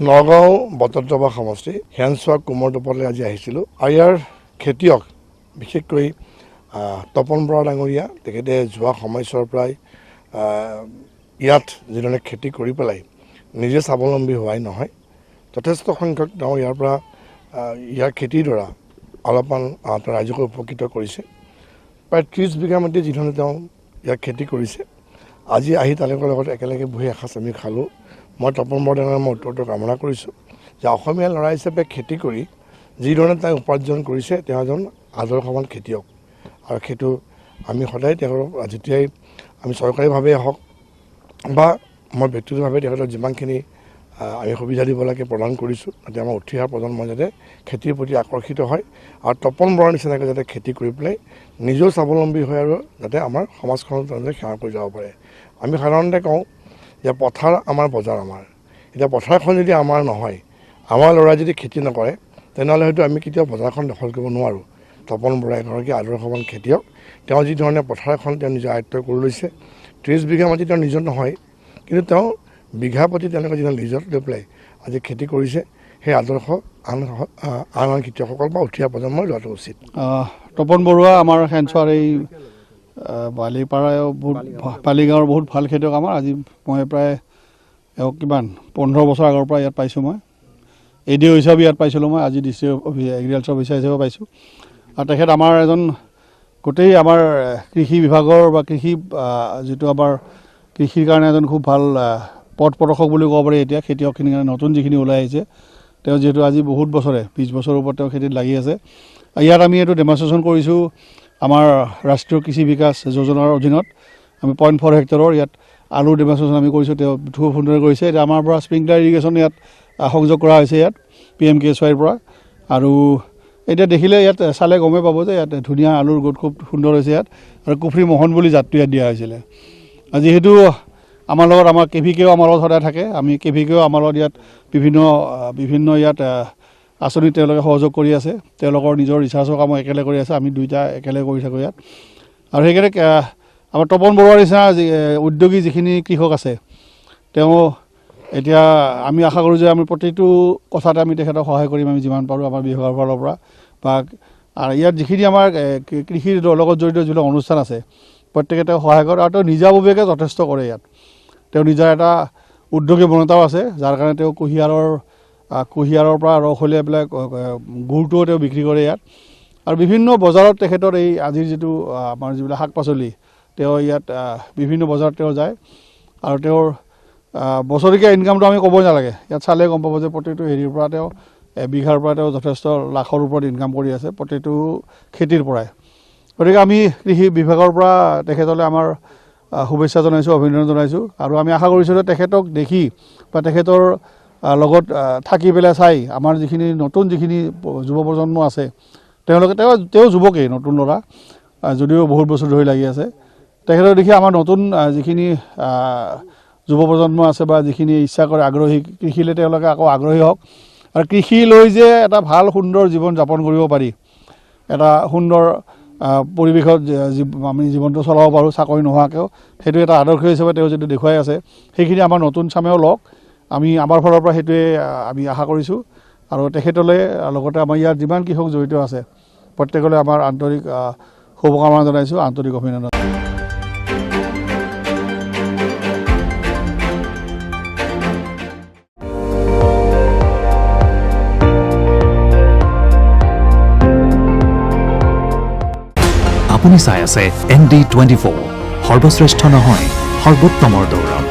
নগাঁও বটদ্ৰৱা সমষ্টি হেনচোৱা কুমৰটোপলৈ আজি আহিছিলোঁ আৰু ইয়াৰ খেতিয়ক বিশেষকৈ তপন বৰা ডাঙৰীয়া তেখেতে যোৱা সময়ছোৱাৰ পৰাই ইয়াত যিধৰণে খেতি কৰি পেলাই নিজে স্বাৱলম্বী হোৱাই নহয় যথেষ্ট সংখ্যক তেওঁ ইয়াৰ পৰা ইয়াৰ খেতিৰ দ্বাৰা অলপমান ৰাইজক উপকৃত কৰিছে প্ৰায় 30 বিঘা মাটি যিধৰণে তেওঁ ইয়াৰ খেতি কৰিছে আজি আহি তেওঁলোকৰ লগত একেলগে বহি এসাঁজ আমি খালোঁ মই তপন বৰা ডাঙৰীয়াৰ মই উত্তৰটো কামনা কৰিছোঁ যে অসমীয়া ল'ৰা হিচাপে খেতি কৰি যিধৰণে তেওঁ উপাৰ্জন কৰিছে তেওঁ এজন আদৰ্শৱান খেতিয়ক আৰু সেইটো আমি সদায় তেওঁলোকক যেতিয়াই আমি চৰকাৰীভাৱে হওক বা মই ব্যক্তিগতভাৱে তেখেতক যিমানখিনি আমি সুবিধা দিব লাগে প্ৰদান কৰিছোঁ যাতে আমাৰ উঠি অহা প্ৰজন্ম যাতে খেতিৰ প্ৰতি আকৰ্ষিত হয় আৰু তপন বৰাৰ নিচিনাকৈ যাতে খেতি কৰি পেলাই নিজেও স্বাৱলম্বী হয় আৰু যাতে আমাৰ সমাজখনত যাতে সেৱা কৰি যাব পাৰে আমি সাধাৰণতে কওঁ যে পথাৰ আমাৰ বজাৰ আমাৰ এতিয়া পথাৰখন যদি আমাৰ নহয় আমাৰ ল'ৰাই যদি খেতি নকৰে তেনেহ'লে হয়তো আমি কেতিয়াও বজাৰখন দখল কৰিব নোৱাৰোঁ তপন বৰা এগৰাকী আদৰ্শৱান খেতিয়ক তেওঁ যিধৰণে পথাৰ এখন তেওঁ নিজৰ আয়ত্ব কৰি লৈছে 30 বিঘা মাটি তেওঁ নিজৰ নহয় কিন্তু তেওঁ বিঘা প্ৰতি তেওঁলোকে যিধৰণে লিজত লৈ পেলাই আজি খেতি কৰিছে সেই আদৰ্শ আন খেতিয়কসকল বা উঠি অহা প্ৰজন্মই লোৱাটো উচিত তপন বৰুৱা আমাৰ হেনচোৱাৰ এই বালিপাৰা বালিগাঁৱৰ বহুত ভাল খেতিয়ক আমাৰ আজি মই প্ৰায় কিমান 15 বছৰ আগৰ পৰা ইয়াত পাইছোঁ মই এডিঅ' হিচাপে ইয়াত পাইছিলোঁ মই আজি ডিষ্ট্ৰিক্ট এগ্ৰিকালচাৰ অফিচাৰ হিচাপে পাইছোঁ আৰু তেখেত আমাৰ এজন গোটেই আমাৰ কৃষি বিভাগৰ বা কৃষি যিটো আমাৰ কৃষিৰ কাৰণে এজন খুব ভাল পথ প্ৰদৰ্শক বুলি ক'ব পাৰি এতিয়া খেতিয়কখিনিৰ কাৰণে নতুন যিখিনি ওলাই আহিছে তেওঁ যিহেতু আজি বহুত বছৰে 20 বছৰৰ ওপৰত তেওঁ খেতিত লাগি আছে ইয়াত আমি এইটো ডেমনষ্ট্ৰেশ্যন কৰিছোঁ আমাৰ ৰাষ্ট্ৰীয় কৃষি বিকাশ যোজনাৰ অধীনত আমি 0.4 হেক্টৰৰ ইয়াত আলু ডেমনষ্ট্ৰেশ্যন আমি কৰিছোঁ তেওঁ খুব সুন্দৰ কৰিছে এতিয়া আমাৰ পৰা স্প্ৰিংকলাৰ ইৰিগেশ্যন ইয়াত সংযোগ কৰা হৈছে ইয়াত PMKSYৰ পৰা আৰু এতিয়া দেখিলে ইয়াত চালে গমেই পাব যে ইয়াত ধুনীয়া আলুৰ গোট খুব সুন্দৰ হৈছে ইয়াত আৰু কুফৰি মোহন বুলি জাতটো ইয়াত দিয়া হৈছিলে যিহেতু আমাৰ লগত আমাৰ KVKও আমাৰ লগত সদায় থাকে আমি KVKও আমাৰ লগত ইয়াত বিভিন্ন ইয়াত আঁচনি তেওঁলোকে সহযোগ কৰি আছে তেওঁলোকৰ নিজৰ ৰিচাৰ্চৰ কাম একেলগে কৰি আছে আমি দুইটা একেলগে কৰি থাকোঁ ইয়াত আৰু সেইকাৰণে আমাৰ তপন বৰুৱাৰ নিচিনা উদ্যোগী যিখিনি কৃষক আছে তেওঁ এতিয়া আমি আশা কৰোঁ যে আমি প্ৰতিটো কথাতে আমি তেখেতক সহায় কৰিম আমি যিমান পাৰোঁ আমাৰ বিভাগৰ ফালৰ পৰা বা ইয়াত যিখিনি আমাৰ কৃষিৰ লগত জড়িত যিবিলাক অনুষ্ঠান আছে প্ৰত্যেকে তেওঁ সহায় কৰে আৰু তেওঁ নিজাববীয়াকৈ যথেষ্ট কৰে ইয়াত তেওঁ নিজৰ এটা উদ্যোগী বনতাও আছে যাৰ কাৰণে তেওঁ কুঁহিয়াৰৰ পৰা ৰস উলিয়াই পেলাই গুড়টোও তেওঁ বিক্ৰী কৰে ইয়াত আৰু বিভিন্ন বজাৰত তেখেতৰ এই আজিৰ যিটো আমাৰ যিবিলাক শাক পাচলি তেওঁ ইয়াত বিভিন্ন বজাৰত তেওঁ যায় আৰু তেওঁৰ বছৰেকীয়া ইনকামটো আমি ক'বই নালাগে ইয়াত চালে গম পাব যে প্ৰতিটো হেৰিৰ পৰা তেওঁ বিঘাৰ পৰা তেওঁ যথেষ্ট লাখৰ ওপৰত ইনকাম কৰি আছে প্ৰতিটো খেতিৰ পৰাই গতিকে আমি কৃষি বিভাগৰ পৰা তেখেতলৈ আমাৰ শুভেচ্ছা জনাইছোঁ অভিনন্দন জনাইছোঁ আৰু আমি আশা কৰিছোঁ যে তেখেতক দেখি বা তেখেতৰ লগত থাকি পেলাই চাই আমাৰ যিখিনি নতুন যিখিনি যুৱ প্ৰজন্ম আছে তেওঁলোকে তেওঁ যুৱকেই নতুন ল'ৰা যদিও বহুত বছৰ ধৰি লাগি আছে তেখেতক দেখি আমাৰ নতুন যিখিনি যুৱ প্ৰজন্ম আছে বা যিখিনি ইচ্ছা কৰে আগ্ৰহী কৃষিলৈ তেওঁলোকে আকৌ আগ্ৰহী হওক আৰু কৃষি লৈ যে এটা ভাল সুন্দৰ জীৱন যাপন কৰিব পাৰি এটা সুন্দৰ পৰিৱেশত আমি জীৱনটো চলাব পাৰোঁ চাকৰি নোহোৱাকৈও সেইটো এটা আদৰ্শ হিচাপে তেওঁ যিটো দেখুৱাই আছে সেইখিনি আমাৰ নতুন চামেও লওক আমি আমাৰ ফালৰ পৰা সেইটোৱে আমি আশা কৰিছোঁ আৰু তেখেতলৈ লগতে আমাৰ ইয়াত যিমান কৃষক জড়িত আছে প্ৰত্যেকলৈ আমাৰ আন্তৰিক শুভকামনা জনাইছোঁ আন্তৰিক অভিনন্দন আপুনি চাই আছে ND24 সৰ্বশ্ৰেষ্ঠ নহয় সৰ্বোত্তমৰ দৌৰত